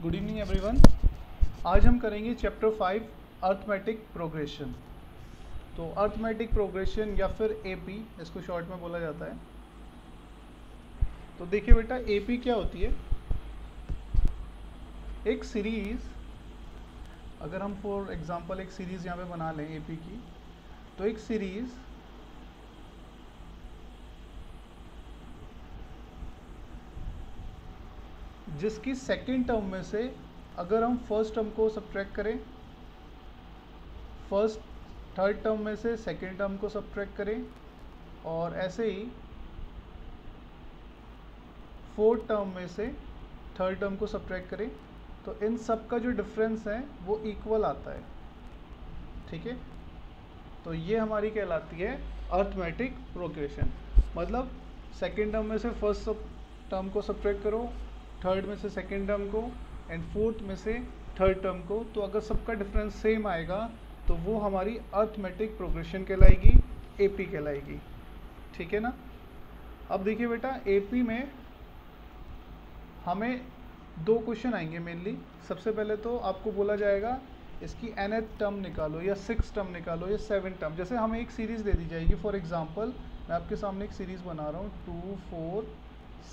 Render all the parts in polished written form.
Good evening everyone. आज हम करेंगे चैप्टर 5 अर्थमेटिक प्रोग्रेशन। तो अर्थमेटिक प्रोग्रेशन या फिर एपी इसको शॉर्ट में बोला जाता है। तो देखिए बेटा, एपी क्या होती है। एक सीरीज़, अगर हम फॉर एग्जांपल एक सीरीज़ यहाँ पे बना लें एपी की, तो एक सीरीज़ जिसकी सेकेंड टर्म में से अगर हम फर्स्ट टर्म को सब्ट्रैक्ट करें, फर्स्ट थर्ड टर्म में से सेकेंड टर्म को सब्ट्रैक्ट करें, और ऐसे ही फोर्थ टर्म में से थर्ड टर्म को सब्ट्रैक्ट करें, तो इन सब का जो डिफरेंस है वो इक्वल आता है। ठीक है, तो ये हमारी कहलाती है अर्थमेटिक प्रोग्रेशन। मतलब सेकेंड टर्म में से फर्स्ट टर्म को सब्ट्रैक्ट करो, थर्ड में से सेकेंड टर्म को, एंड फोर्थ में से थर्ड टर्म को, तो अगर सबका डिफरेंस सेम आएगा तो वो हमारी अर्थमेटिक प्रोग्रेशन कहलाएगी, एपी कहलाएगी। ठीक है ना। अब देखिए बेटा, एपी में हमें दो क्वेश्चन आएंगे मेनली। सबसे पहले तो आपको बोला जाएगा इसकी nth टर्म निकालो, या 6 टर्म निकालो, या 7 टर्म। जैसे हमें एक सीरीज़ दे दी जाएगी, फॉर एग्जांपल मैं आपके सामने एक सीरीज़ बना रहा हूँ 2 4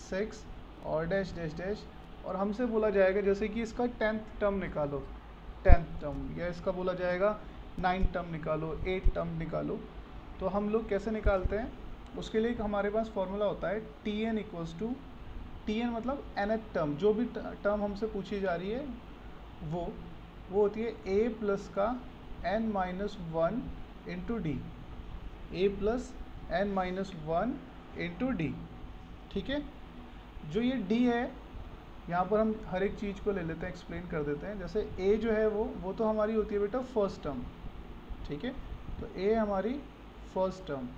6 और डैश डैश डैश, और हमसे बोला जाएगा जैसे कि इसका 10th टर्म निकालो, 10th टर्म, या इसका बोला जाएगा 9 टर्म निकालो, 8 टर्म निकालो। तो हम लोग कैसे निकालते हैं, उसके लिए हमारे पास फॉर्मूला होता है Tn इक्वल्स टू, Tn मतलब nth टर्म, जो भी टर्म हमसे पूछी जा रही है वो होती है a प्लस का n minus 1 into D, a plus n minus 1 into D. ठीक है, जो ये d है यहाँ पर हम हर एक चीज़ को ले लेते हैं, एक्सप्लेन कर देते हैं। जैसे a जो है वो तो हमारी होती है बेटा फर्स्ट टर्म। ठीक है, तो a हमारी फर्स्ट टर्म,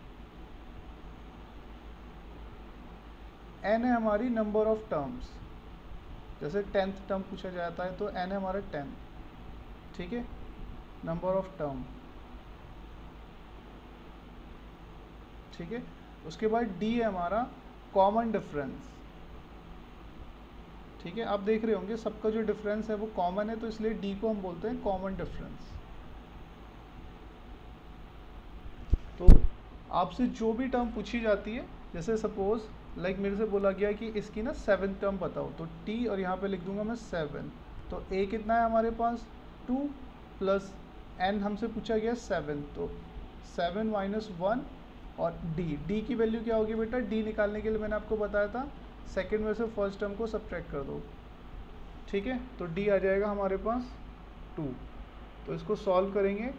n है हमारी नंबर ऑफ टर्म्स। जैसे 10th टर्म पूछा जाता है तो n है हमारा 10। ठीक है, नंबर ऑफ टर्म। ठीक है, उसके बाद d है हमारा कॉमन डिफरेंस। ठीक है, आप देख रहे होंगे सबका जो डिफरेंस है वो कॉमन है, तो इसलिए d को हम बोलते हैं कॉमन डिफरेंस। तो आपसे जो भी टर्म पूछी जाती है, जैसे सपोज लाइक मेरे से बोला गया कि इसकी ना 7th टर्म बताओ, तो t और यहाँ पे लिख दूंगा मैं 7। तो a कितना है हमारे पास 2 प्लस n हमसे पूछा गया 7, तो 7 माइनस 1, और d की वैल्यू क्या होगी बेटा, d निकालने के लिए मैंने आपको बताया था सेकंड में से फर्स्ट टर्म को सब्ट्रैक्ट कर दो। ठीक है, तो d आ जाएगा हमारे पास 2। तो इसको सॉल्व करेंगे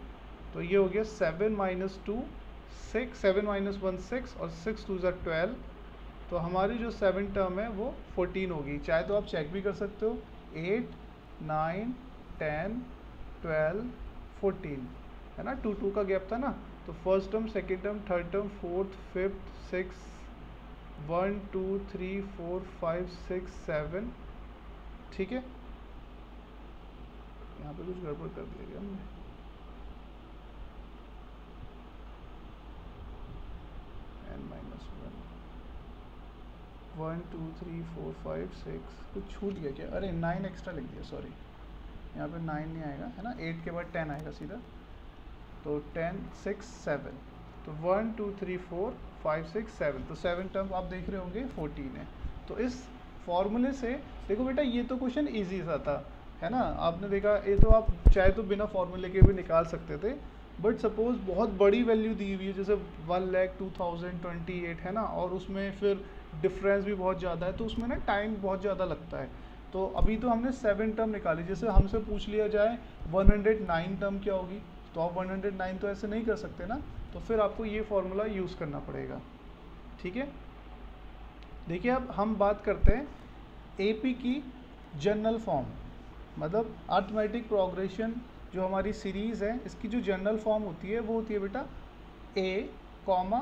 तो ये हो गया 7 माइनस 2 6, 7 माइनस 1 6, और 6 2 ज़ा 12। तो हमारी जो 7 टर्म है वो 14 होगी। चाहे तो आप चेक भी कर सकते हो, 8 9 10 12 14 है ना, 2 2 का गैप था ना। तो first term, second term, third term, fourth, fifth, 6 1 2 3 4 5 6 7। ठीक है, यहाँ पे कुछ गड़बड़ कर दिया गया हमने। n माइनस 1 2 3 4 5 6, कुछ छूट गया क्या, अरे 9 एक्स्ट्रा लिख दिया, सॉरी। यहाँ पे 9 नहीं आएगा है ना, 8 के बाद 10 आएगा सीधा। तो 10 6 7, तो 1 2 3 4 5 6 7, तो 7 टर्म आप देख रहे होंगे 14 है। तो इस फॉर्मूले से देखो बेटा, ये तो क्वेश्चन इजी सा था है ना, आपने देखा। ये तो आप चाहे तो बिना फॉर्मूले के भी निकाल सकते थे, बट सपोज बहुत बड़ी वैल्यू दी हुई है, जैसे 1,02,028 है ना, और उसमें फिर डिफरेंस भी बहुत ज़्यादा है, तो उसमें ना टाइम बहुत ज़्यादा लगता है। तो अभी तो हमने 7 टर्म निकाली, जैसे हमसे पूछ लिया जाए 109 टर्म क्या होगी, तो आप 109 तो ऐसे नहीं कर सकते ना, तो फिर आपको ये फॉर्मूला यूज़ करना पड़ेगा। ठीक है, देखिए अब हम बात करते हैं एपी की जनरल फॉर्म। मतलब अर्थमेटिक प्रोग्रेशन जो हमारी सीरीज़ है, इसकी जो जनरल फॉर्म होती है वो होती है बेटा a comma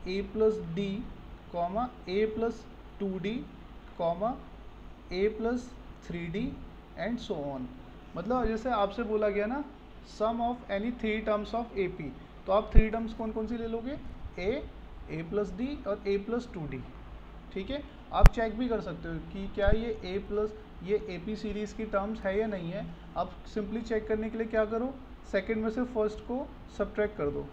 a plus d comma a plus 2d comma a plus 3d and so on. मतलब जैसे आपसे बोला गया ना, sum of any 3 terms of AP, तो आप 3 टर्म्स कौन कौन सी ले लोगे, a प्लस d और a प्लस 2d। ठीक है। आप चेक भी कर सकते हो कि क्या ये ए प्लस ये ए पी सीरीज़ की टर्म्स है या नहीं है। आप सिंपली चेक करने के लिए क्या करो, सेकंड में से फर्स्ट को सब्ट्रैक्ट कर दो।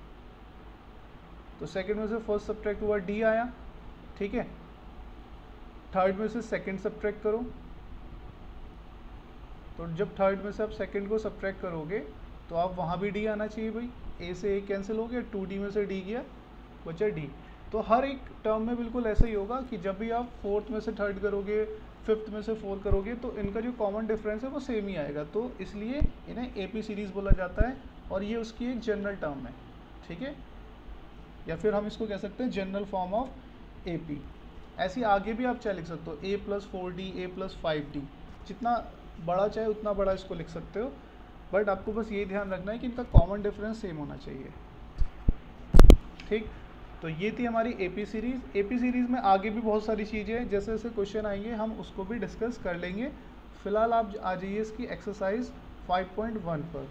तो सेकंड में से फर्स्ट सब्ट्रैक्ट हुआ डी आया, ठीक है। थर्ड में से सेकंड सब्ट्रैक्ट करो, तो जब थर्ड में से आप सेकंड को सब्ट्रैक्ट करोगे तो आप वहाँ भी डी आना चाहिए भाई। ए से ए कैंसिल हो गया, 2d में से डी गया, बचा डी। तो हर एक टर्म में बिल्कुल ऐसा ही होगा कि जब भी आप फोर्थ में से थर्ड करोगे, फिफ्थ में से फोर्थ करोगे, तो इनका जो कॉमन डिफरेंस है वो सेम ही आएगा। तो इसलिए इन्हें एपी सीरीज़ बोला जाता है और ये उसकी एक जनरल टर्म है, ठीक है। या फिर हम इसको कह सकते हैं जनरल फॉर्म ऑफ एपी। ऐसी आगे भी आप चाहे लिख सकते हो, ए प्लस 4d, ए प्लस 5d, जितना बड़ा चाहे उतना बड़ा इसको लिख सकते हो। बट आपको बस ये ध्यान रखना है कि इनका कॉमन डिफरेंस सेम होना चाहिए, ठीक। तो ये थी हमारी एपी सीरीज़। एपी सीरीज़ में आगे भी बहुत सारी चीज़ें हैं, जैसे जैसे क्वेश्चन आएंगे हम उसको भी डिस्कस कर लेंगे। फिलहाल आप आ जाइए इसकी एक्सरसाइज 5.1 पर,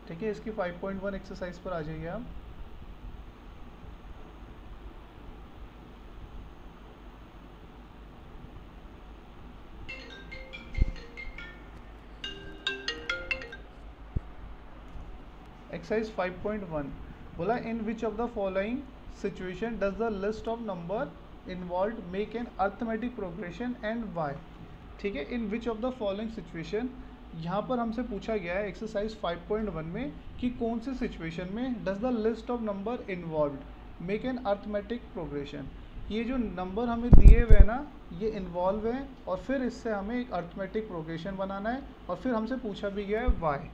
ठीक है। इसकी 5.1 एक्सरसाइज पर आ जाइए आप। एक्सरसाइज 5.1 बोला, in which of the following situation does the list of number involve make an arithmetic progression and why, ठीक है। In which of the following situation, यहाँ पर हमसे पूछा गया है एक्सरसाइज 5.1 में कि कौन से सिचुएशन में does the list of number involve make an arithmetic progression. ये जो नंबर हमें दिए हुए हैं ना, ये इन्वॉल्व हैं और फिर इससे हमें एक अर्थमेटिक प्रोग्रेशन बनाना है और फिर हमसे पूछा भी गया है वाई,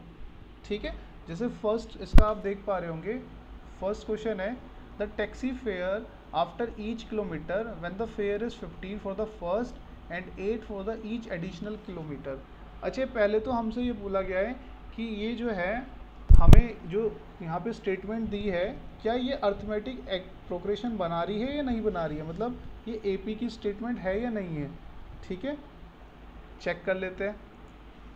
ठीक है। जैसे फर्स्ट इसका आप देख पा रहे होंगे, फर्स्ट क्वेश्चन है the taxi fare after each kilometre when the fair is 15 for the first and 8 for the each additional kilometre. अच्छा, पहले तो हमसे ये बोला गया है कि ये जो है हमें जो यहाँ पे स्टेटमेंट दी है, क्या ये अर्थमेटिक प्रोग्रेशन बना रही है या नहीं बना रही है, मतलब ये एपी की स्टेटमेंट है या नहीं है, ठीक है। चेक कर लेते हैं।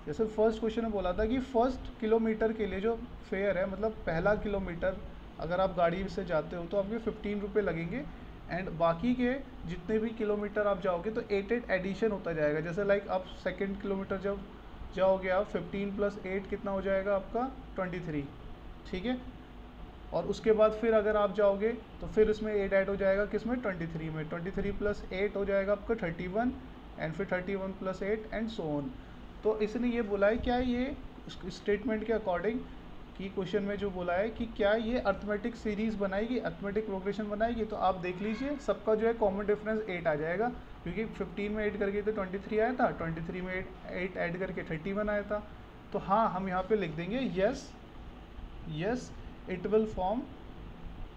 जैसे फर्स्ट क्वेश्चन में बोला था कि फर्स्ट किलोमीटर के लिए जो फेयर है, मतलब पहला किलोमीटर अगर आप गाड़ी से जाते हो तो आपके 15 रुपये लगेंगे एंड बाकी के जितने भी किलोमीटर आप जाओगे तो 8 एडिशन होता जाएगा। जैसे लाइक आप सेकंड किलोमीटर जब जाओगे आप 15 + 8 कितना हो जाएगा आपका 23, ठीक है। और उसके बाद फिर अगर आप जाओगे तो फिर इसमें 8 ऐड हो जाएगा, किसमें 23 में, 23 + 8 हो जाएगा आपका 31 एंड फिर 31 + 8 एंड सो ऑन। तो इसने ये बोला है क्या ये स्टेटमेंट के अकॉर्डिंग कि क्वेश्चन में जो बोला है कि क्या ये अर्थमेटिक सीरीज़ बनाएगी, अर्थमेटिक प्रोग्रेशन बनाएगी। तो आप देख लीजिए सबका जो है कॉमन डिफरेंस 8 आ जाएगा, क्योंकि 15 में 8 करके तो 23 आया था, 23 में 8 ऐड करके 31 आया था। तो हाँ, हम यहाँ पे लिख देंगे yes it will form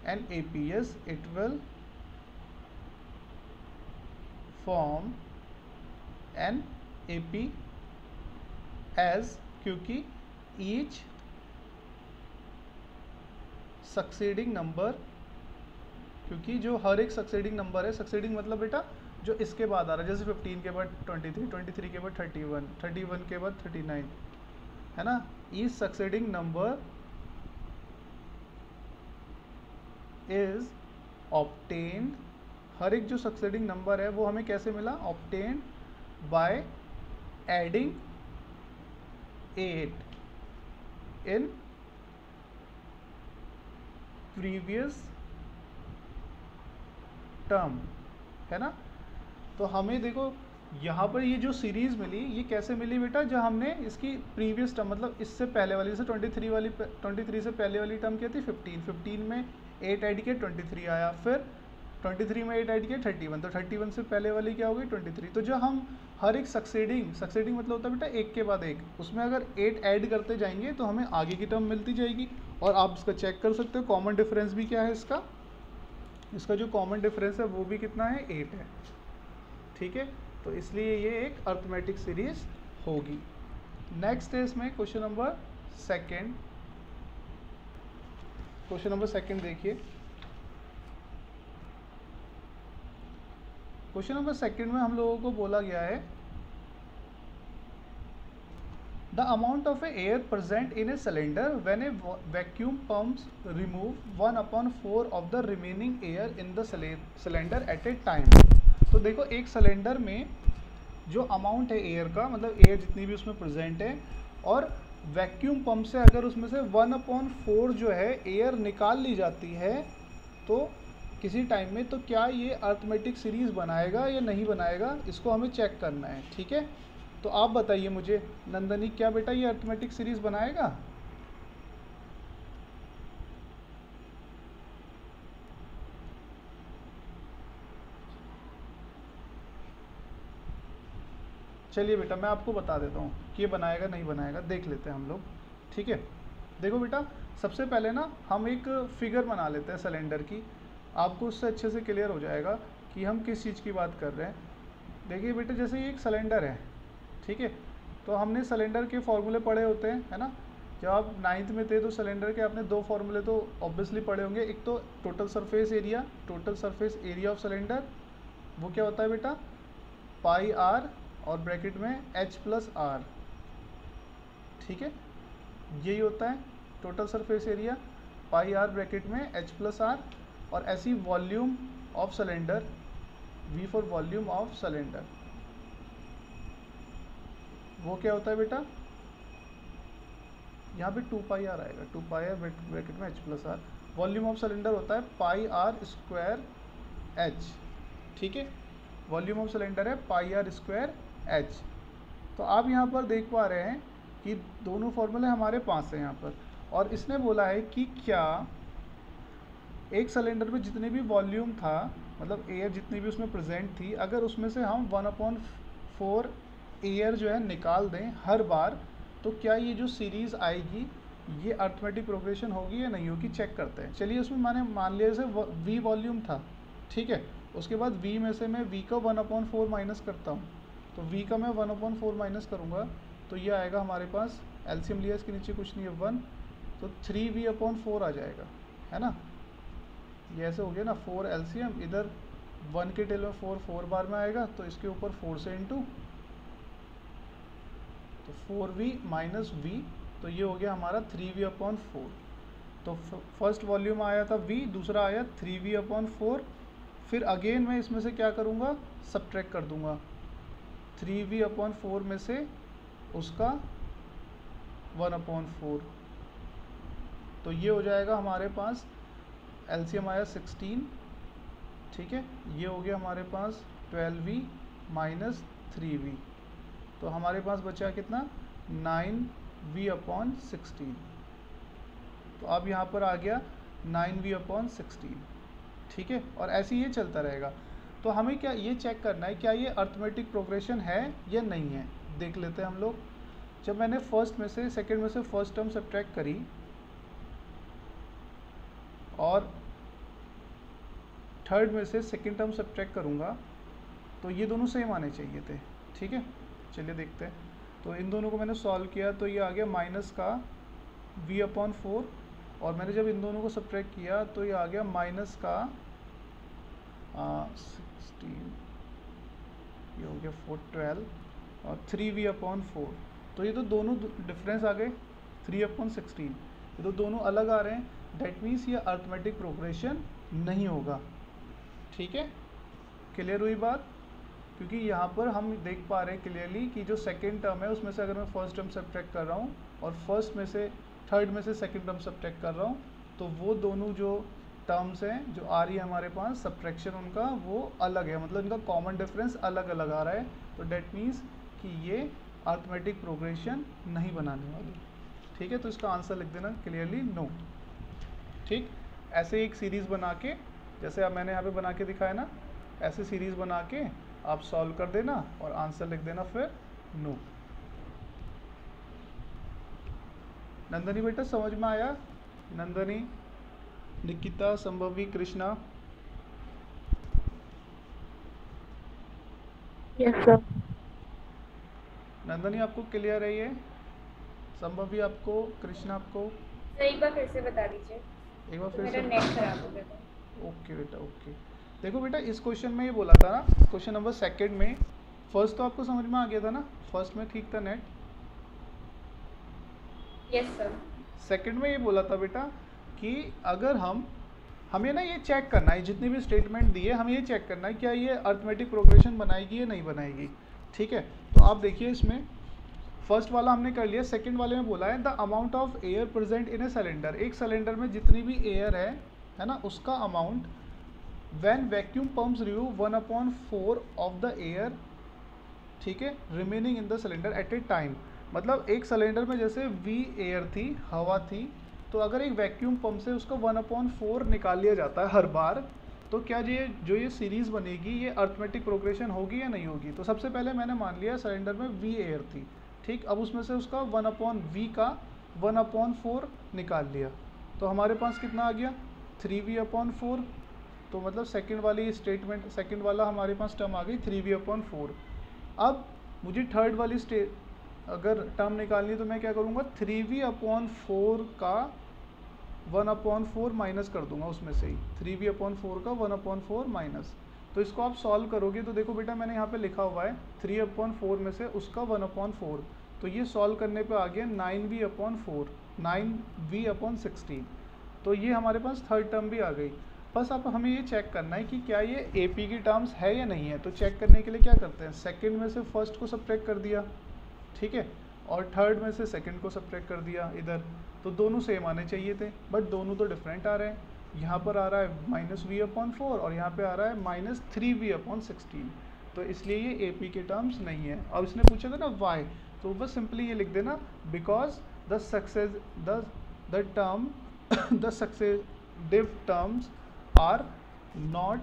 an AP, yes it will form an AP as, क्योंकि ईच सक्सीडिंग नंबर, क्योंकि जो हर एक सक्सीडिंग नंबर है, सक्सीडिंग मतलब बेटा जो इसके बाद आ रहा है, जैसे 15 के बाद 23, 23 के बाद 31, 31 के बाद 39, है ना। Each succeeding number is obtained, हर एक जो सक्सीडिंग नंबर है वो हमें कैसे मिला, obtained by adding 8 in previous term, है ना। तो हमें देखो यहाँ पर ये जो सीरीज़ मिली ये कैसे मिली बेटा, जब हमने इसकी प्रीवियस टर्म मतलब इससे पहले वाली, जैसे 23 से पहले वाली टर्म क्या थी 15 में 8 ऐड किया 23 आया, फिर 23 में 8 ऐड किया 31, तो 31 से पहले वाली क्या हो गई 23। तो जो हम हर एक सक्सीडिंग मतलब होता है बेटा एक के बाद एक, उसमें अगर 8 ऐड करते जाएंगे तो हमें आगे की टर्म मिलती जाएगी। और आप इसका चेक कर सकते हो कॉमन डिफरेंस भी क्या है इसका जो कॉमन डिफरेंस है वो भी कितना है 8 है, ठीक है। तो इसलिए ये एक अर्थमेटिक सीरीज होगी। नेक्स्ट है इसमें क्वेश्चन नंबर सेकंड देखिए। क्वेश्चन नंबर सेकंड में हम लोगों को बोला गया है the amount of air present in a cylinder when A vacuum pumps remove 1/4 of the remaining air in the cylinder eight A time. तो देखो एक सिलेंडर में जो अमाउंट है एयर का, मतलब एयर जितनी भी उसमें प्रेजेंट है, और वैक्यूम पंप से अगर उसमें से 1/4 जो है एयर निकाल ली जाती है तो किसी टाइम में, तो क्या ये अर्थमेटिक सीरीज़ बनाएगा या नहीं बनाएगा, इसको हमें चेक करना है। ठीक है, तो आप बताइए मुझे नंदनी, क्या बेटा ये अर्थमेटिक सीरीज़ बनाएगा? चलिए बेटा मैं आपको बता देता हूँ कि ये बनाएगा नहीं बनाएगा, देख लेते हैं हम लोग। ठीक है, देखो बेटा सबसे पहले ना हम एक फिगर बना लेते हैं सिलेंडर की, आपको उससे अच्छे से क्लियर हो जाएगा कि हम किस चीज़ की बात कर रहे हैं। देखिए बेटा जैसे ये एक सिलेंडर है, ठीक है, तो हमने सिलेंडर के फॉर्मूले पढ़े होते हैं, है ना। जब आप 9th में थे तो सिलेंडर के आपने 2 फॉर्मूले तो ऑब्वियसली पढ़े होंगे। एक तो total surface area of cylinder, वो क्या होता है बेटा, पाई आर और ब्रैकेट में H+R। ठीक है, यही होता है total surface area, pi r bracket में H+R। और ऐसी volume of cylinder, V for volume of cylinder, वो क्या होता है बेटा, यहाँ पे 2πr आएगा, 2πr ब्रैकेट में H+R। वॉल्यूम ऑफ सिलेंडर होता है πr² H। ठीक है, वॉल्यूम ऑफ सिलेंडर है πr² H। तो आप यहाँ पर देख पा रहे हैं कि दोनों फॉर्मूले हमारे पास हैं यहाँ पर, और इसने बोला है कि क्या एक सिलेंडर में जितनी भी वॉल्यूम था, मतलब एयर जितनी भी उसमें प्रेजेंट थी, अगर उसमें से हम 1/4 एयर जो है निकाल दें हर बार, तो क्या ये जो सीरीज़ आएगी ये अर्थमेटिक प्रोग्रेशन होगी या नहीं होगी, चेक करते हैं। चलिए उसमें मैंने मान लिया जैसे V वॉल्यूम था, ठीक है, उसके बाद V में से मैं V का 1/4 माइनस करता हूँ, तो V का मैं 1/4 माइनस करूँगा तो ये आएगा हमारे पास, एलसीएम लिया इसके नीचे कुछ नहीं है 1, तो 3V/4 आ जाएगा, है ना। ये ऐसे हो गया ना, 4 एलसीएम, इधर 1 के टेल में 4 बार में आएगा, तो इसके ऊपर 4 से इंटू, तो 4V माइनस V, तो ये हो गया हमारा 3V/4। तो फर्स्ट वॉल्यूम आया था V, दूसरा आया 3V/4, फिर अगेन मैं इसमें से क्या करूँगा, सब्ट्रैक्ट कर दूँगा 3V/4 में से उसका 1/4, तो ये हो जाएगा हमारे पास, एलसीएम आया 16, ठीक है, ये हो गया हमारे पास 12V माइनस 3V, तो हमारे पास बचा कितना, 9V/16। तो अब यहाँ पर आ गया 9V/16, ठीक है, और ऐसे ही ये चलता रहेगा। तो हमें क्या ये चेक करना है, क्या ये अर्थमेटिक प्रोग्रेशन है या नहीं है, देख लेते हैं हम लोग। जब मैंने फर्स्ट में से सेकंड में से फर्स्ट टर्म सब्ट्रैक्ट करी और थर्ड में से सेकंड टर्म सब्ट्रैक्ट करूँगा, तो ये दोनों सेम आने चाहिए थे, ठीक है। चलिए देखते हैं, तो इन दोनों को मैंने सॉल्व किया तो ये आ गया माइनस का V/4, और मैंने जब इन दोनों को सब्ट्रैक्ट किया तो ये आ गया माइनस का 16, ये हो गया 12 और 3V/4। तो ये तो दोनों डिफरेंस आ गए 3/16, ये तो दोनों अलग आ रहे हैं, दैट मीन्स ये अर्थमेटिक प्रोग्रेशन नहीं होगा। ठीक है, क्लियर हुई बात, क्योंकि यहाँ पर हम देख पा रहे हैं क्लियरली कि जो सेकेंड टर्म है उसमें से अगर मैं फर्स्ट टर्म सब्ट्रैक्ट कर रहा हूँ और फर्स्ट में से थर्ड में से सेकेंड टर्म सब्ट्रैक्ट कर रहा हूँ, तो वो दोनों जो टर्म्स हैं जो आ रही है हमारे पास, सब्ट्रैक्शन उनका वो अलग है, मतलब इनका कॉमन डिफरेंस अलग अलग आ रहा है, तो डेट मीन्स कि ये अर्थमेटिक प्रोग्रेशन नहीं बनाने वाली। ठीक है, तो इसका आंसर लिख देना क्लियरली नो। ठीक, ऐसे एक सीरीज़ बना के, जैसे अब मैंने यहाँ पे बना के दिखाया ना, ऐसे सीरीज़ बना के आप सॉल्व कर देना और आंसर लिख देना फिर नो। नंदनी बेटा समझ में आया? नंदनी, निकिता, संभवी, कृष्णा? Yes sir. नंदनी आपको क्लियर है ये? संभवी आपको? कृष्णा आपको? एक बार फिर से बता दीजिए, एक बार तो फिर मेरा से। नेट खराब हो गया था। ओके बेटा, ओके। देखो बेटा, इस क्वेश्चन में ये बोला था ना, क्वेश्चन नंबर सेकंड में, फर्स्ट तो आपको समझ में आ गया था ना, फर्स्ट में ठीक था नेट? Yes sir. सेकंड में ये बोला था बेटा कि अगर हमें ना ये चेक करना है, जितनी भी स्टेटमेंट दी है हमें ये चेक करना है क्या ये अर्थमेटिक प्रोग्रेशन बनाएगी या नहीं बनाएगी। ठीक है, तो आप देखिए इसमें फर्स्ट वाला हमने कर लिया, सेकंड वाले में बोला है the amount of air present in a cylinder, एक सिलेंडर में जितनी भी एयर है ना, उसका amount when vacuum pumps remove 1/4 of the air, ठीक है, remaining in the cylinder eight A time. मतलब एक सिलेंडर में जैसे वी एयर थी, हवा थी, तो अगर एक वैक्यूम पंप से उसका 1/4 निकाल लिया जाता है हर बार, तो क्या ये जो ये सीरीज़ बनेगी ये अर्थमेटिक प्रोग्रेशन होगी या नहीं होगी। तो सबसे पहले मैंने मान लिया सिलेंडर में वी एयर थी, ठीक, अब उसमें से उसका 1/v का 1/4 निकाल लिया, तो हमारे पास कितना आ गया 3v/4। तो मतलब सेकंड वाली स्टेटमेंट, सेकंड वाला हमारे पास टर्म आ गई 3v/4। अब मुझे थर्ड वाली अगर टर्म निकालनी है तो मैं क्या करूँगा 3v/4 का 1/4 माइनस कर दूंगा उसमें से ही, 3v/4 का 1/4 माइनस। तो इसको आप सॉल्व करोगे तो देखो बेटा मैंने यहाँ पे लिखा हुआ है 3/4 में से उसका 1/4, तो ये सॉल्व करने पे आ गया 9v/4, 9v/16। तो ये हमारे पास थर्ड टर्म भी आ गई। बस अब हमें ये चेक करना है कि क्या ये AP की टर्म्स है या नहीं है। तो चेक करने के लिए क्या करते हैं, सेकंड में से फर्स्ट को सब्ट्रैक्ट कर दिया, ठीक है, और थर्ड में से सेकंड को सब्ट्रैक्ट कर दिया इधर, तो दोनों सेम आने चाहिए थे, बट दोनों तो डिफरेंट आ रहे हैं। यहाँ पर आ रहा है -v/4 और यहाँ पे आ रहा है -3v/16, तो इसलिए ये AP के टर्म्स नहीं है। अब इसने पूछा था ना वाई, तो बस सिंपली ये लिख देना because the term the successive terms are not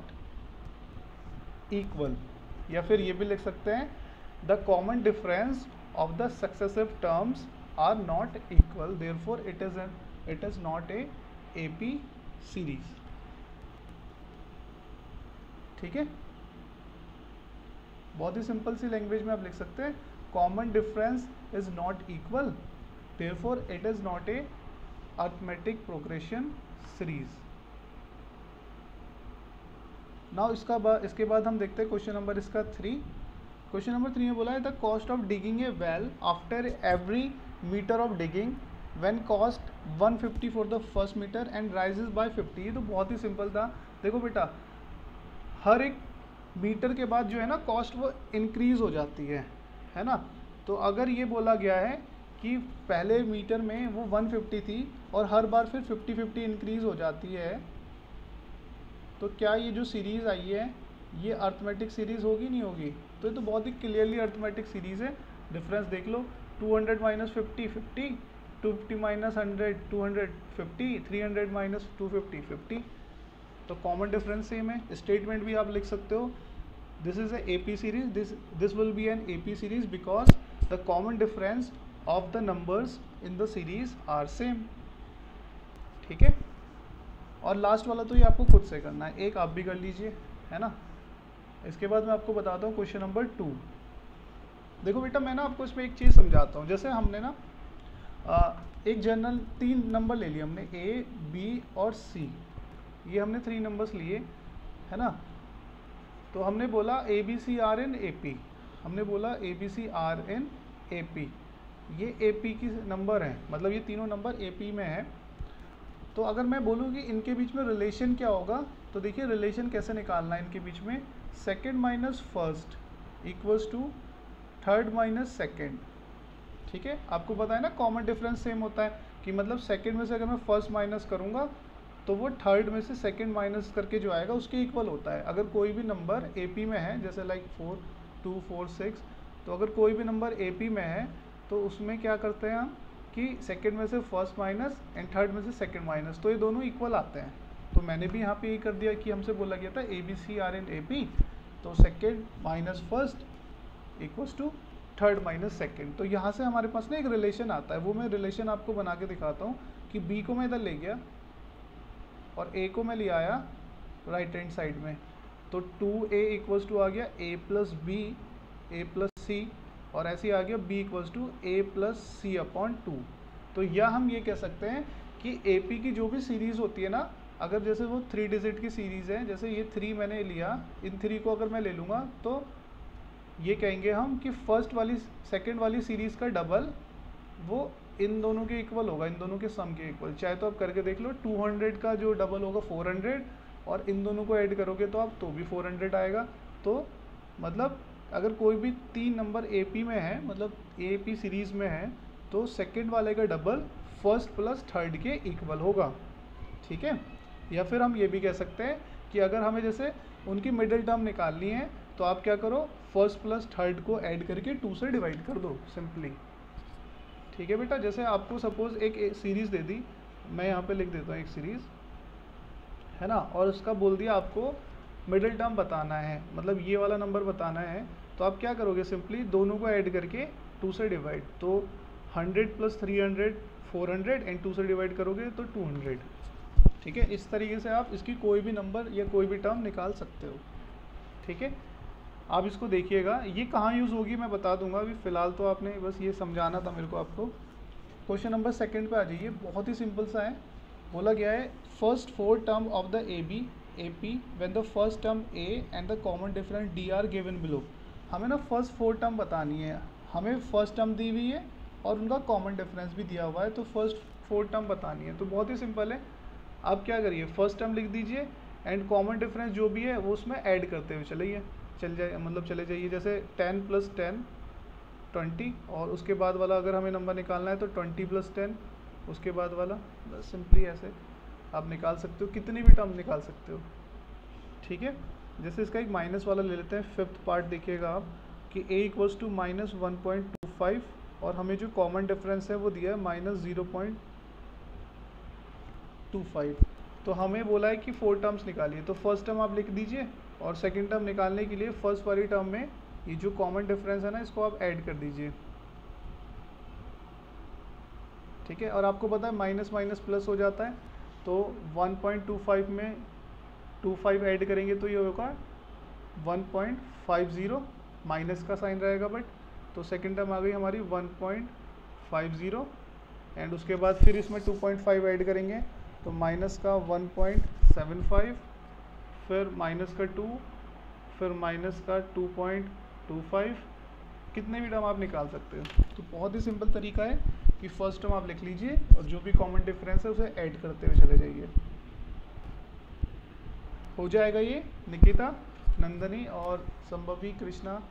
equal, या फिर ये भी लिख सकते हैं the common difference of the successive terms are not equal, therefore it is not a AP series। ठीक है, बहुत ही सिंपल सी लैंग्वेज में आप लिख सकते हैं common difference is not equal, therefore it is not a arithmetic progression series। Now इसके बाद हम देखते हैं क्वेश्चन नंबर इसका 3। क्वेश्चन नंबर 3 में बोला है the cost of digging a well after every metre of digging when cost 150 for the first metre and rises by 50। ये तो बहुत ही सिंपल था। देखो बेटा हर एक मीटर के बाद जो है ना कॉस्ट वो इंक्रीज हो जाती है ना। तो अगर ये बोला गया है कि पहले मीटर में वो 150 थी और हर बार फिर 50-50 इंक्रीज हो जाती है, तो क्या ये जो सीरीज़ आई है ये अर्थमेटिक सीरीज़ होगी नहीं होगी। तो ये तो बहुत ही क्लियरली अर्थमेटिक सीरीज़ है। डिफरेंस देख लो 200 - 50 50, 250 - 100 250, 300 - 250 50। तो कॉमन डिफरेंस सेम है। स्टेटमेंट भी आप लिख सकते हो this is a AP series, this will be an AP series because the common difference of the numbers in the series are same. ठीक है, और लास्ट वाला तो ये आपको खुद से करना है, एक आप भी कर लीजिए, है ना। इसके बाद मैं आपको बताता हूँ क्वेश्चन नंबर 2। देखो बेटा मैं ना आपको इसमें एक चीज़ समझाता हूँ। जैसे हमने ना एक जनरल 3 नंबर ले लिए हमने A, B और C, ये हमने 3 नंबर्स लिए, है ना। तो हमने बोला ABC are in AP, हमने बोला ABC are in AP, ये AP की नंबर है, मतलब ये तीनों नंबर AP में है। तो अगर मैं बोलूँ कि इनके बीच में रिलेशन क्या होगा, तो देखिए रिलेशन कैसे निकालना है इनके बीच में। Second minus first equals to third minus second. ठीक है, आपको पता है ना कॉमन डिफरेंस सेम होता है कि मतलब सेकंड में से अगर मैं फर्स्ट माइनस करूँगा तो वो थर्ड में से सेकंड माइनस करके जो आएगा उसके इक्वल होता है। अगर कोई भी नंबर AP में है जैसे लाइक 4 2 4 6, तो अगर कोई भी नंबर AP में है तो उसमें क्या करते हैं हम कि सेकंड में से फर्स्ट माइनस एंड थर्ड में से सेकंड माइनस, तो ये दोनों इक्वल आते हैं। तो मैंने भी यहाँ पे यही कर दिया कि हमसे बोला गया था ABC are in AP, तो second minus first equals to third minus second. तो यहाँ से हमारे पास ना एक रिलेशन आता है, वो मैं रिलेशन आपको बना के दिखाता हूँ कि B को मैं इधर ले गया और A को मैं ले आया राइट हैंड साइड में, तो 2A इक्वल्स टू आ गया A plus B A plus C, और ऐसे ही आ गया B equals to A plus C/2। तो यह हम ये कह सकते हैं कि AP की जो भी सीरीज़ होती है ना, अगर जैसे वो 3 डिजिट की सीरीज़ है, जैसे ये 3 मैंने लिया, इन 3 को अगर मैं ले लूँगा तो ये कहेंगे हम कि फर्स्ट वाली सेकंड वाली सीरीज़ का डबल वो इन दोनों के इक्वल होगा, इन दोनों के सम के इक्वल। चाहे तो आप करके देख लो, 200 का जो डबल होगा 400, और इन दोनों को ऐड करोगे तो आप तो भी 400 आएगा। तो मतलब अगर कोई भी 3 नंबर AP में है, मतलब AP सीरीज़ में है, तो सेकंड वाले का डबल फर्स्ट प्लस थर्ड के इक्वल होगा, ठीक है। या फिर हम ये भी कह सकते हैं कि अगर हमें जैसे उनकी मिडिल टर्म निकालनी है तो आप क्या करो, फर्स्ट प्लस थर्ड को ऐड करके 2 से डिवाइड कर दो सिंपली, ठीक है बेटा। जैसे आपको सपोज एक सीरीज़ दे दी, मैं यहाँ पे लिख देता हूँ एक सीरीज़, है ना, और उसका बोल दिया आपको मिडिल टर्म बताना है, मतलब ये वाला नंबर बताना है, तो आप क्या करोगे, सिंपली दोनों को ऐड करके 2 से डिवाइड, तो 100 + 300 400 एंड 2 से डिवाइड करोगे तो 200, ठीक है। इस तरीके से आप इसकी कोई भी नंबर या कोई भी टर्म निकाल सकते हो, ठीक है। आप इसको देखिएगा, ये कहाँ यूज़ होगी मैं बता दूंगा, अभी फ़िलहाल तो आपने बस ये समझाना था मेरे को आपको। क्वेश्चन नंबर 2 पे आ जाइए, बहुत ही सिंपल सा है। बोला गया है first 4 term of the AP when the first term A and the common difference D are given below. हमें ना फर्स्ट 4 टर्म बतानी है, हमें फर्स्ट टर्म दी हुई है और उनका कॉमन डिफरेंस भी दिया हुआ है, तो फर्स्ट 4 टर्म बतानी है। तो बहुत ही सिंपल है, आप क्या करिए, फर्स्ट टर्म लिख दीजिए एंड कॉमन डिफरेंस जो भी है वो उसमें ऐड करते हुए चले जाइए। जैसे 10 + 10 20, और उसके बाद वाला अगर हमें नंबर निकालना है तो 20 + 10 उसके बाद वाला, बस सिंपली ऐसे आप निकाल सकते हो, कितनी भी टर्म निकाल सकते हो, ठीक है। जैसे इसका एक माइनस वाला ले लेते हैं, 5th पार्ट देखिएगा आप कि A = -1.25 और हमें जो कॉमन डिफरेंस है वो दिया है -0.25। तो हमें बोला है कि 4 टर्म्स निकालिए, तो फर्स्ट टर्म आप लिख दीजिए और सेकंड टर्म निकालने के लिए फर्स्ट वाली टर्म में ये जो कॉमन डिफरेंस है ना, इसको आप ऐड कर दीजिए, ठीक है। और आपको पता है माइनस माइनस प्लस हो जाता है, तो 1.25 में 25 ऐड करेंगे तो ये होगा 1.50, माइनस का साइन रहेगा बट, तो सेकंड टर्म आ गई हमारी 1.50, एंड उसके बाद फिर इसमें 2.5 ऐड करेंगे तो माइनस का 1.75, फिर माइनस का 2, फिर माइनस का 2.25, कितने भी टर्म आप निकाल सकते हो। तो बहुत ही सिंपल तरीका है कि फर्स्ट टर्म आप लिख लीजिए और जो भी कॉमन डिफरेंस है उसे ऐड करते हुए चले जाइए, हो जाएगा ये। निकिता, नंदनी और संभवी, कृष्णा,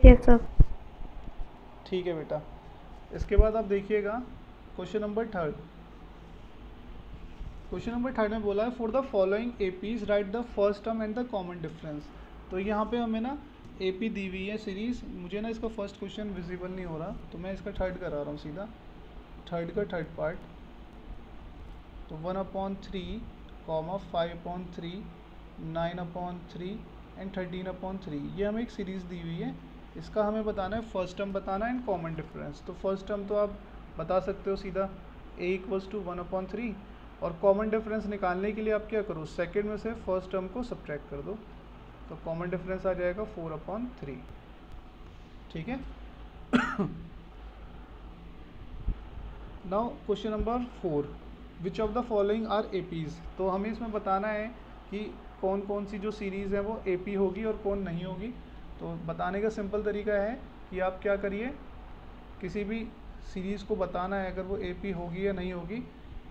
यस सर। ठीक है बेटा। इसके बाद आप देखिएगा क्वेश्चन नंबर 3। क्वेश्चन नंबर 3 में बोला है for the following APs right the first term and the common difference. तो यहाँ पे हमें ना AP दी हुई है सीरीज, मुझे ना इसका फर्स्ट क्वेश्चन विजिबल नहीं हो रहा तो मैं इसका थर्ड करा रहा हूँ सीधा, थर्ड का थर्ड पार्ट। तो 1/3, 5/3, 9/3 एंड 13/3, ये हमें एक सीरीज़ दी हुई है। इसका हमें बताना है फर्स्ट टर्म बताना है एंड कॉमन डिफरेंस। तो फर्स्ट टर्म तो आप बता सकते हो सीधा, A = 1/3, और कॉमन डिफरेंस निकालने के लिए आप क्या करो, सेकंड में से फर्स्ट टर्म को सब्ट्रैक्ट कर दो, तो कॉमन डिफरेंस आ जाएगा 4/3, ठीक है। Now question number 4, which of the following are APs। तो हमें इसमें बताना है कि कौन कौन सी जो सीरीज़ है वो AP होगी और कौन नहीं होगी। तो बताने का सिंपल तरीका है कि आप क्या करिए, किसी भी सीरीज़ को बताना है अगर वो AP होगी या नहीं होगी,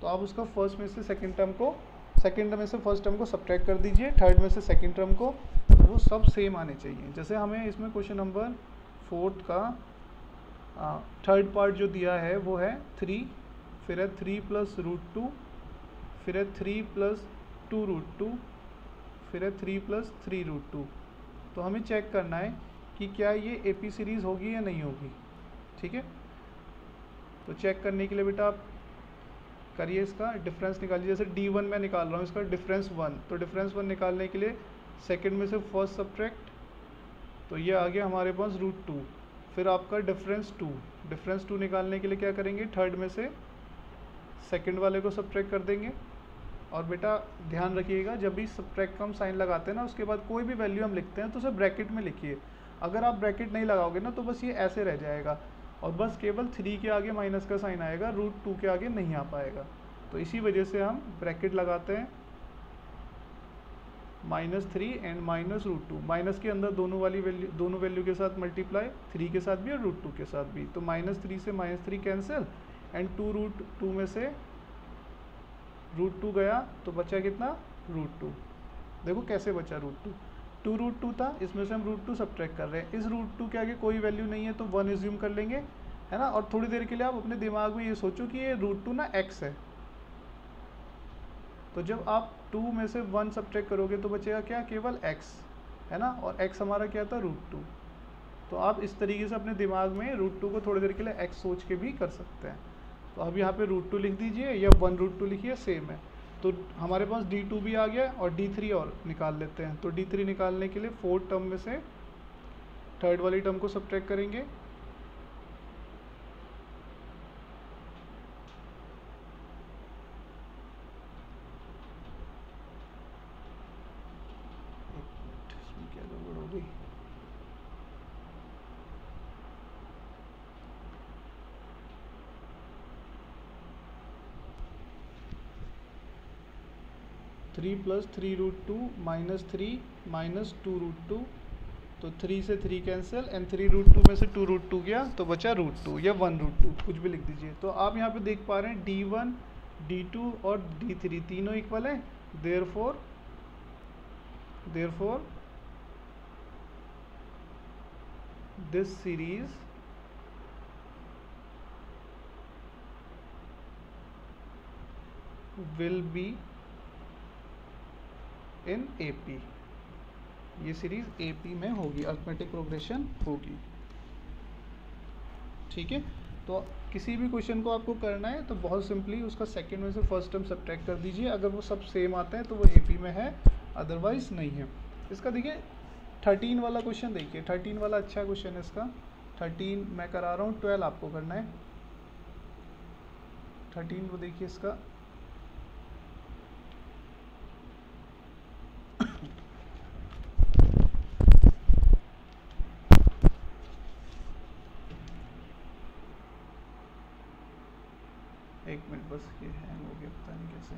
तो आप उसका फर्स्ट में से सेकंड टर्म को, सेकंड में से फर्स्ट टर्म को सब्ट्रैक्ट कर दीजिए, थर्ड में से सेकंड टर्म को, तो वो सब सेम आने चाहिए। जैसे हमें इसमें क्वेश्चन नंबर 4 का थर्ड पार्ट जो दिया है वो है 3, फिर है 3 + √2, फिर है 3 + 2√2, फिर है 3 + 3√2। तो हमें चेक करना है कि क्या ये AP सीरीज़ होगी या नहीं होगी, ठीक है। तो चेक करने के लिए बेटा आप करिए, इसका डिफरेंस निकालिए। जैसे D1 में निकाल रहा हूँ, इसका डिफरेंस 1, तो डिफरेंस 1 निकालने के लिए सेकंड में से फर्स्ट सब्ट्रैक्ट, तो ये आ गया हमारे पास √2, फिर आपका डिफरेंस 2, डिफरेंस 2 निकालने के लिए क्या करेंगे, थर्ड में से सेकंड वाले को सब्ट्रैक्ट कर देंगे। और बेटा ध्यान रखिएगा, जब भी सब्ट्रैक्ट का हम साइन लगाते हैं ना, उसके बाद कोई भी वैल्यू हम लिखते हैं तो उसे ब्रैकेट में लिखिए। अगर आप ब्रैकेट नहीं लगाओगे ना तो बस ये ऐसे रह जाएगा और बस केवल 3 के आगे माइनस का साइन आएगा, √2 के आगे नहीं आ पाएगा। तो इसी वजह से हम ब्रैकेट लगाते हैं। -3 एंड -√2, माइनस के अंदर दोनों वैल्यू के साथ मल्टीप्लाई, 3 के साथ भी और √2 के साथ भी, तो -3 से -3 कैंसिल एंड 2√2 में से √2 गया तो बचा कितना, √2। देखो कैसे बचा √2, 2√2 था, इसमें से हम √2 सब्ट्रैक्ट कर रहे हैं, इस √2 के आगे कोई वैल्यू नहीं है तो 1 एज्यूम कर लेंगे, है ना। और थोड़ी देर के लिए आप अपने दिमाग में ये सोचो कि ये √2 ना x है, तो जब आप 2 में से 1 सब्ट्रैक्ट करोगे तो बचेगा क्या, केवल x, है ना, और x हमारा क्या था, √2। तो आप इस तरीके से अपने दिमाग में √2 को थोड़ी देर के लिए x सोच के भी कर सकते हैं। तो अब यहाँ पे √2 लिख दीजिए या 1√2 लिखिए, सेम है। तो हमारे पास d2 भी आ गया और d3 और निकाल लेते हैं। तो d3 निकालने के लिए 4th टर्म में से 3rd वाली टर्म को सब्ट्रैक्ट करेंगे, क्या गड़बड़ हो गई, थ्री प्लस 3√2 -3 -2√2, तो 3 से 3 कैंसिल एंड 3√2 में से 2√2 गया तो बचा √2 या 1√2, कुछ भी लिख दीजिए। तो आप यहाँ पे देख पा रहे हैं d1 d2 और d3 तीनों इक्वल हैं, therefore this series will be in AP, ये सीरीज AP में होगी, अरिथमेटिक प्रोग्रेशन होगी, ठीक है। तो किसी भी क्वेश्चन को आपको करना है तो बहुत सिंपली उसका सेकंड में से फर्स्ट टर्म सब्ट्रैक्ट कर दीजिए, अगर वो सब सेम आते हैं तो वो AP में है, अदरवाइज नहीं है। इसका देखिए 13 वाला क्वेश्चन, देखिए 13 वाला अच्छा क्वेश्चन है इसका। 13 मैं करा रहा हूँ, 12 आपको करना है। 13 को देखिए इसका, एक मिनट बस, ये हैंग हो गया पता नहीं कैसे।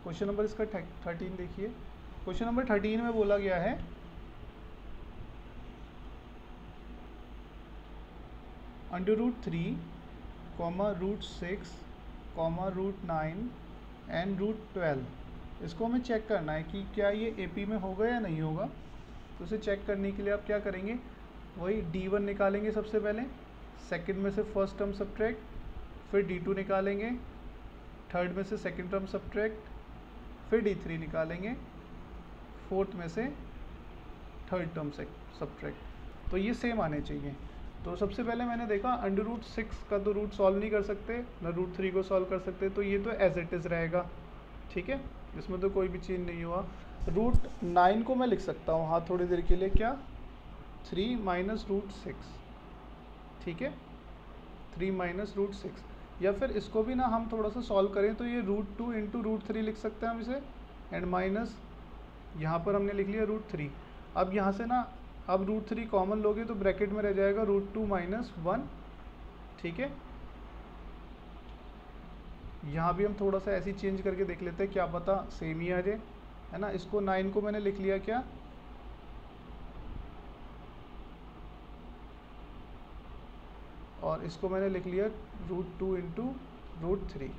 क्वेश्चन नंबर इसका 13 देखिए। क्वेश्चन नंबर 13 में बोला गया है √3, √6, √9 एंड √12, इसको हमें चेक करना है कि क्या ये AP में होगा या नहीं होगा। तो उसे चेक करने के लिए आप क्या करेंगे, वही d1 निकालेंगे सबसे पहले, सेकंड में से फर्स्ट टर्म सब्ट्रैक्ट, फिर d2 निकालेंगे, थर्ड में से सेकंड टर्म सब्ट्रैक्ट, फिर d3 निकालेंगे, फोर्थ में से थर्ड टर्म से सब्ट्रैक्ट। तो ये सेम आने चाहिए। तो सबसे पहले मैंने देखा √6 का तो रूट सॉल्व नहीं कर सकते, ना √3 को सॉल्व कर सकते, तो ये तो एज इट इज़ रहेगा, ठीक है, इसमें तो कोई भी चेंज नहीं हुआ। √9 को मैं लिख सकता हूँ, हाँ थोड़ी देर के लिए, क्या 3 - √6, ठीक है, 3 - √6, या फिर इसको भी ना हम थोड़ा सा सॉल्व करें तो ये √2 × √3 लिख सकते हैं हम इसे, एंड माइनस यहाँ पर हमने लिख लिया √3। अब यहाँ से ना, अब √3 कॉमन लोगे तो ब्रैकेट में रह जाएगा √2 - 1, ठीक है। यहाँ भी हम थोड़ा सा ऐसे चेंज करके देख लेते हैं, क्या पता सेम ही आ जाए, है ना। इसको 9 को मैंने लिख लिया क्या, और इसको मैंने लिख लिया √2 × √3,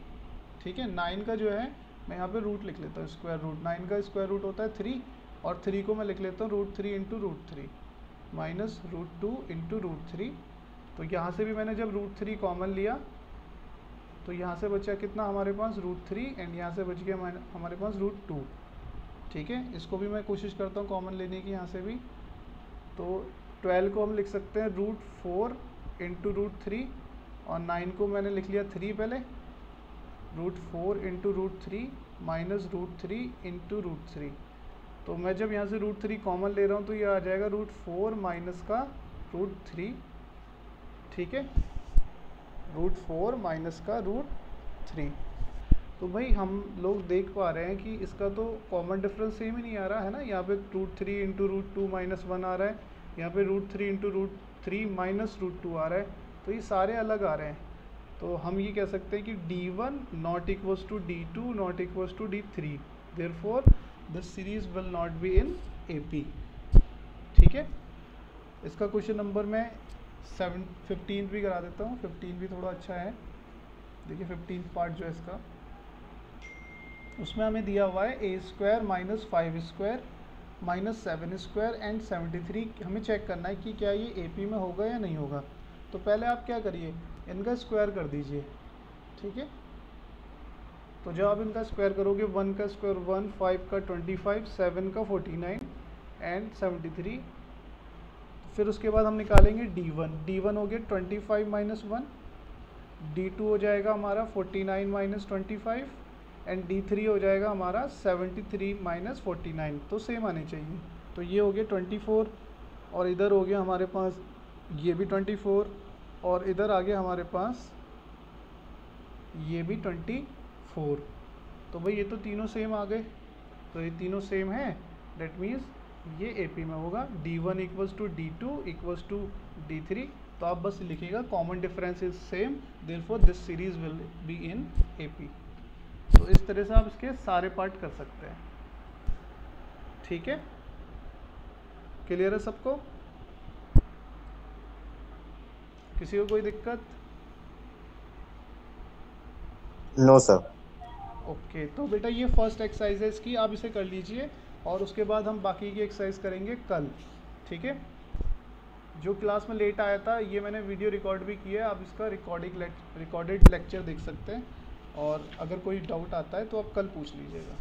ठीक है। 9 का जो है मैं यहाँ पे रूट लिख लेता हूँ, स्क्वायर रूट, 9 का स्क्वायर रूट होता है 3, और 3 को मैं लिख लेता हूँ √3 × √3 माइनस √2 × √3। तो यहाँ से भी मैंने जब √3 कॉमन लिया तो यहाँ से बचा कितना हमारे पास, √3, एंड यहाँ से बच गया हमारे पास √2, ठीक है। इसको भी मैं कोशिश करता हूँ कॉमन लेने की यहाँ से भी। तो 12 को हम लिख सकते हैं √4 × √3, और 9 को मैंने लिख लिया 3 पहले, √4 × √3 माइनस √3 × √3। तो मैं जब यहाँ से √3 कॉमन ले रहा हूँ तो ये आ जाएगा √4 माइनस का √3, ठीक है, √4 माइनस का √3। तो भाई हम लोग देख पा रहे हैं कि इसका तो कॉमन डिफरेंस सेम ही नहीं आ रहा है ना। यहाँ पे √3 × √2 - 1 आ रहा है, यहाँ पे √3 × 3 माइनस रूट 2 आ रहा है, तो ये सारे अलग आ रहे हैं। तो हम ये कह सकते हैं कि D1 not equals to D2 not equals to D3, therefore the series will not be in AP। ठीक है, इसका क्वेश्चन नंबर मैं 15 भी करा देता हूँ, 15 भी थोड़ा अच्छा है। देखिए 15 पार्ट जो है इसका, उसमें हमें दिया हुआ है a square minus 5 square minus 7 square and 73। हमें चेक करना है कि क्या ये AP में होगा या नहीं होगा। तो पहले आप क्या करिए, इनका स्क्वायर कर दीजिए। ठीक है, तो जब आप इनका स्क्वायर करोगे 1 का स्क्वायर 1, 5 का 25, 7 का 49 एंड 73। फिर उसके बाद हम निकालेंगे D1 हो गया 25 माइनस 1, D2 हो जाएगा हमारा 49 माइनस 25 एंड D3 हो जाएगा हमारा 73 माइनस 49। तो सेम आने चाहिए। तो ये हो गया 24 और इधर हो गया हमारे पास ये भी 24 और इधर आ गया हमारे पास ये भी 24। तो भाई ये तो तीनों सेम आ गए, तो ये तीनों सेम है, डेट मीन्स ये AP में होगा। D1 equals to D2 equals to D3। तो आप बस लिखिएगा common difference is same, therefore this series will be in AP। तो इस तरह से आप इसके सारे पार्ट कर सकते हैं। ठीक है, क्लियर है सबको? किसी को कोई दिक्कत? No sir. ओके, तो बेटा ये फर्स्ट एक्सरसाइज है इसकी, आप इसे कर लीजिए और उसके बाद हम बाकी की एक्सरसाइज करेंगे कल। ठीक है, जो क्लास में लेट आया था ये मैंने वीडियो रिकॉर्ड भी किया है, आप इसका रिकॉर्डेड लेक्चर देख सकते हैं। और अगर कोई डाउट आता है तो आप कल पूछ लीजिएगा।